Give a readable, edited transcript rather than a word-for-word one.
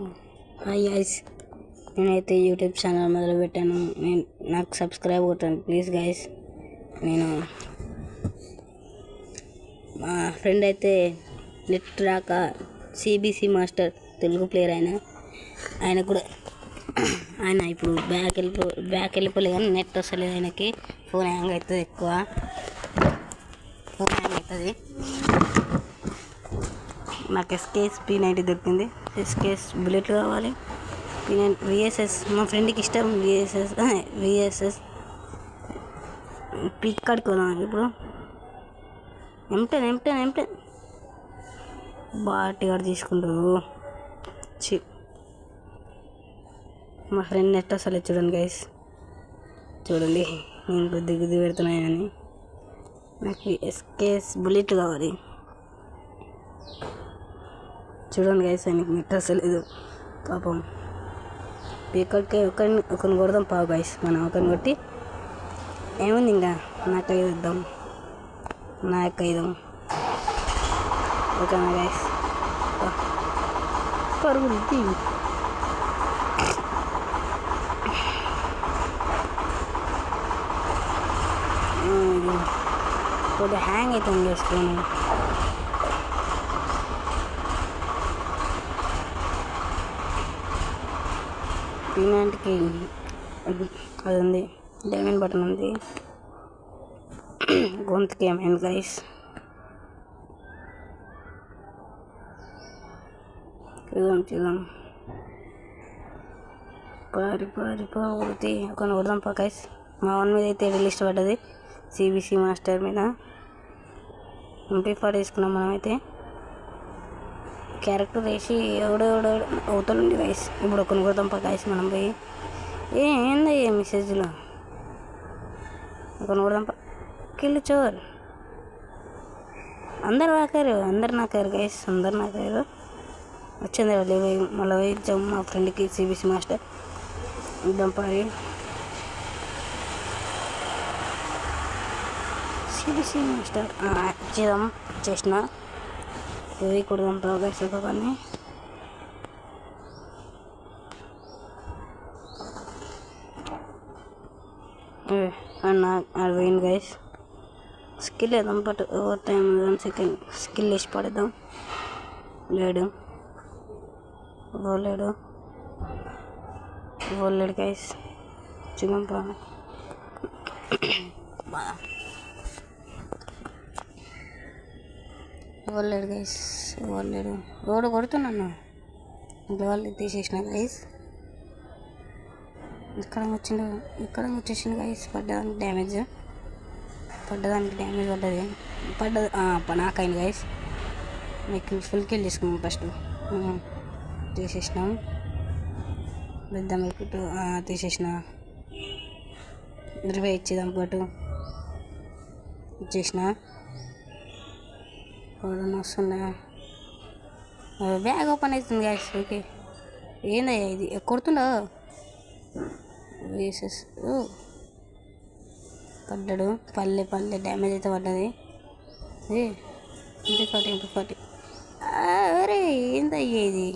Hi guys, నేనైతే YouTube channel మొదలుపెట్టాను. నాకు సబ్స్క్రైబ్ కొట్టండి ప్లీజ్ గైస్. నేను మా ఫ్రెండ్ అయితే నెట్ రాక సిబిసి మాస్టర్ తెలుగు ప్లేయర్ ఆయన కూడా ఆయన ఇప్పుడు బ్యాక్ వెళ్ళిపోలే కానీ నెట్ వస్తలేదు ఆయనకి. ఫోన్ హ్యాంగ్ అవుతుంది, ఎక్కువ ఫోన్ హ్యాంగ్ అవుతుంది. నాకు ఎస్కేఎస్ P90 దొరికింది. ఎస్కేఎస్ బుల్లెట్ కావాలి. P90 VSS మా ఫ్రెండ్కి ఇష్టం. VSS పిక్ కడుకోదాం ఇప్పుడు. M10 బాటి గారు తీసుకుంటారు. మా ఫ్రెండ్ నెట్ అసలు చూడండి గైస్, చూడండి నేను కొద్ది పెడుతున్నాయని. నాకు ఎస్కేఎస్ బుల్లెట్ కావాలి. చూడండి గైస్, ఆయనకి నెట్ అసలేదు పాపం. ఇక్కడికి ఒకరిని కొడదాం పావు గైస్. మనం ఒకరిని కొట్టి ఏముంది, ఇంకా నాకు ఇద్దాం, ఓకేనా గైస్. పరుగులు కొద్దిగా హ్యాంగ్ అవుతుంది చేసుకొని. P90కి అది ఉంది, డైమండ్ బటన్ ఉంది. గొంతుకి ఏమైంది గైస్. చూద్దాం పారి ఒక కొడదాం పా గైస్. మా వన్ మీద అయితే లిస్ట్ పడ్డది, సిబిసి మాస్టర్ మీద. MP4 వేసుకున్నాం మనమైతే. క్యారెక్టర్ వేసి ఎవడో అవుతానండి గైస్. ఇప్పుడు ఒకరిని కొడదాం పా గైస్ మనం పోయి. ఏంది మెసేజ్లో ఒకరిని కొడదాం పా. కిల్ చోర్. అందరు నాకారు గైస్, అందరు నాకారు. వచ్చింది మళ్ళీ ఇచ్చాం మా ఫ్రెండ్కి సిబిసి మాస్టర్. ఇద్దాం పారి. సిబిసి మాస్టర్ చేసిన పోయి కొడదాం ప్రోగ్రెస్ కానీ. అన్న పోయింది గైస్. స్కిల్ వేద్దాం, but over time 1 second skill వేసి పడేద్దాం. లేడు గైస్. చికెన్ ప్రాణం ఇవ్వలేడు గైస్, రోడ్డు కొడుతున్నాను. వాళ్ళు తీసేసిన గైస్. ఇక్కడ వచ్చేసింది గైస్. పడ్డదానికి డ్యామేజ్ పడ్డది. నాకైంది గైస్. మీకు ఫుల్ కిల్ తీసుకున్నాం ఫస్ట్. తీసేసినాం. పెద్ద మీకు తీసేసిన. రివై ఇచ్చేదాం పాటు ఇచ్చేసిన. వస్తున్నా. బ్యాగ్ ఓపెన్ అవుతుంది గ్యాస్. ఓకే, ఏందయ్యా ఇది కొడుతుండో. VSS పడ్డాడు. పల్లె డ్యామేజ్ అయితే పడ్డది. MP40 అరే ఏందయ్యా ఇది.